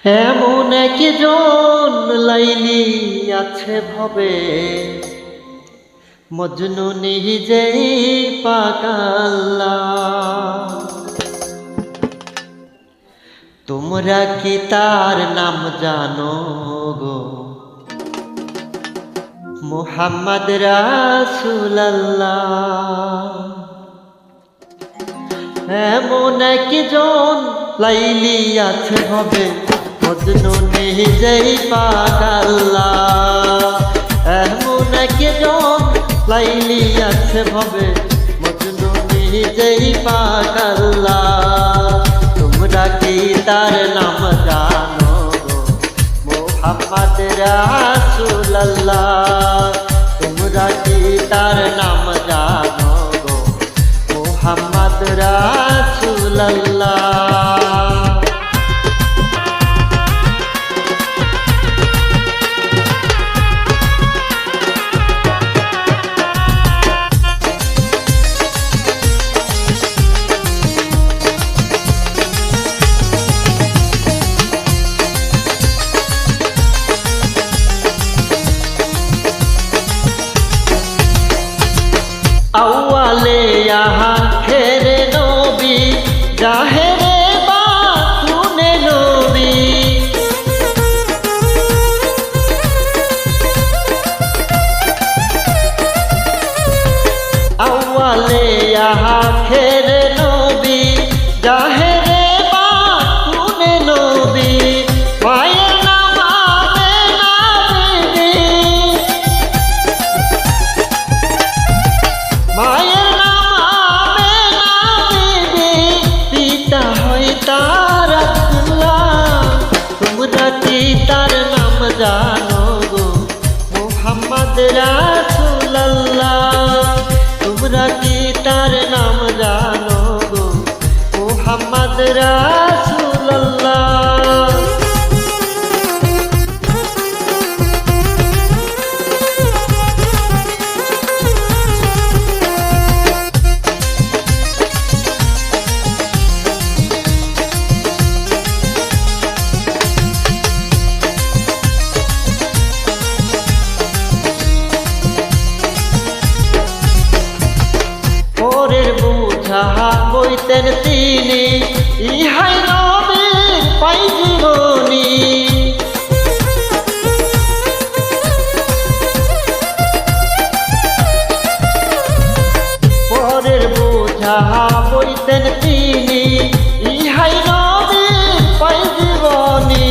এমন একজন লাইলি আছে ভবে, মজনু নিজেই পাগলা। তোমরা কি তার নাম জানো গো? মুহাম্মদ রাসূলুল্লাহ। এমন একজন লাইলি আছে ভবে, মজনু নিজেই পাগলা। এমন একজন লাইলি আছে ভবে, মজনু নিজেই পাগলা। তোমরা কি তার নাম জানো গো? মুহাম্মদ রাসূলুল্লাহ। তোমরা কি তার নাম জানো গো? মুহাম্মদ রাসূলুল্লাহ। আউয়ালে আখিরে নবী, জাহেরে বাতুনে নবী। আউয়ালে আখিরে নবী, জাহেরে বাতুনে নবী। মায়ের নাম আমেনা বিবি, মায়ের নাম আমেনা বিবি, পিতা হয় তার আব্দুল্লাহ। তোমরা কি তার নাম জানো গো? মুহাম্মদ রাসূলুল্লাহ। তোমরা কি তার নাম জানো গো? মুহাম্মদ রাসূলুল্লাহ। পরের বোঝা বইতেন তিনি, ইহাই নবীর পাই জীবনী। পরের বোঝা বইতেন তিনি, ইহাই নবীর পাই জীবনী।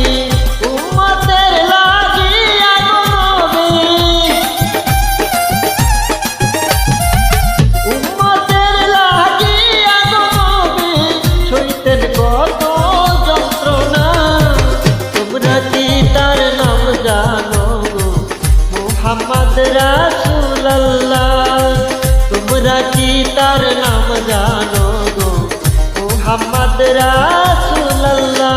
উম্মতের লাগিয়া গো নবী, উম্মতের লাগিয়া গো নবী, সইতেন কত যন্ত্রণা। তোমরা কি তার নাম জানো গো? মুহাম্মদ রাসূলুল্লাহ। তোমরা কি তার নাম জানো গো? মুহাম্মদ রাসূলুল্লাহ।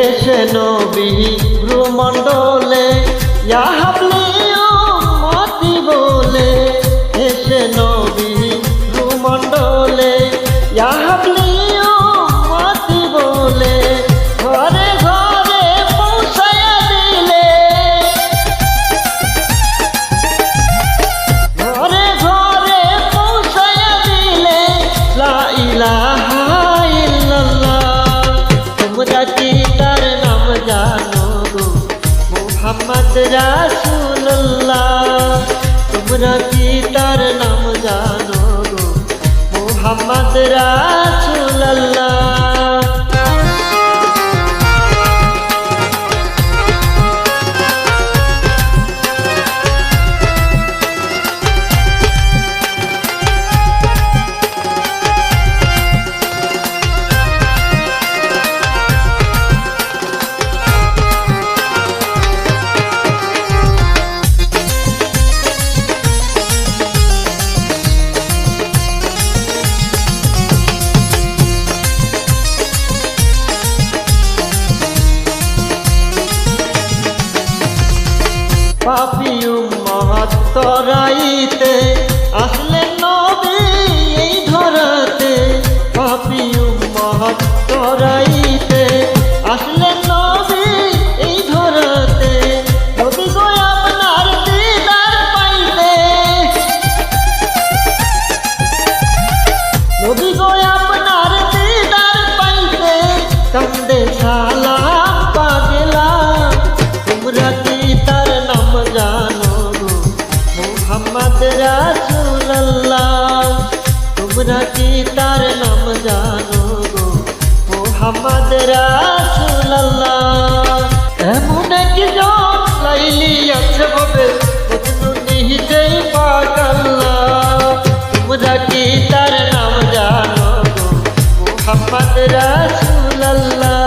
এসে নবী ভ্রুমণ্ডলে, ইয়া হাবলি উম্মতি বলে। এসে নবী ভ্রুমণ্ডলে, ইয়া হাবলি উম্মতি বলে। ঘরে ঘরে পৌঁছায়া দিলে, ঘরে ঘরে পৌঁছায়া দিলে। লা ইলাহা ইল্লাল্লাহ। তোমরা কি তার নাম জানো গো? মুহাম্মদ রাসূলুল্লাহ। তোমরা কি তার নাম জানো গো? মুহাম্মদ রাসূলুল্লাহ। চড়াইতে আসলেন নবী এই ধরাতে, পাপী উম্মত চড়াইতে আসলেন নবী এই ধরাতে। নবী গো আপনার দিদার পাইতে, নবী গো আপনার দিদার পাইতে কান্দে সালাম পাগলা। তোমরা কি তার নাম জানো গো মুহাম্মদ রাসূলুল্লাহ? তোমরা কি তার নাম জানো গো মুহাম্মদ রাসূলুল্লাহ? এমন একজন লাইলি আছে হবে মজনু নিজেই পাগলা। তোমরা কি তার নাম জানো গো মুহাম্মদ রাসূলুল্লাহ?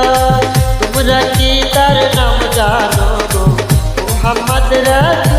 তোমরা কি তার নাম জানো গো মুহাম্মদ রাসূলুল্লাহ?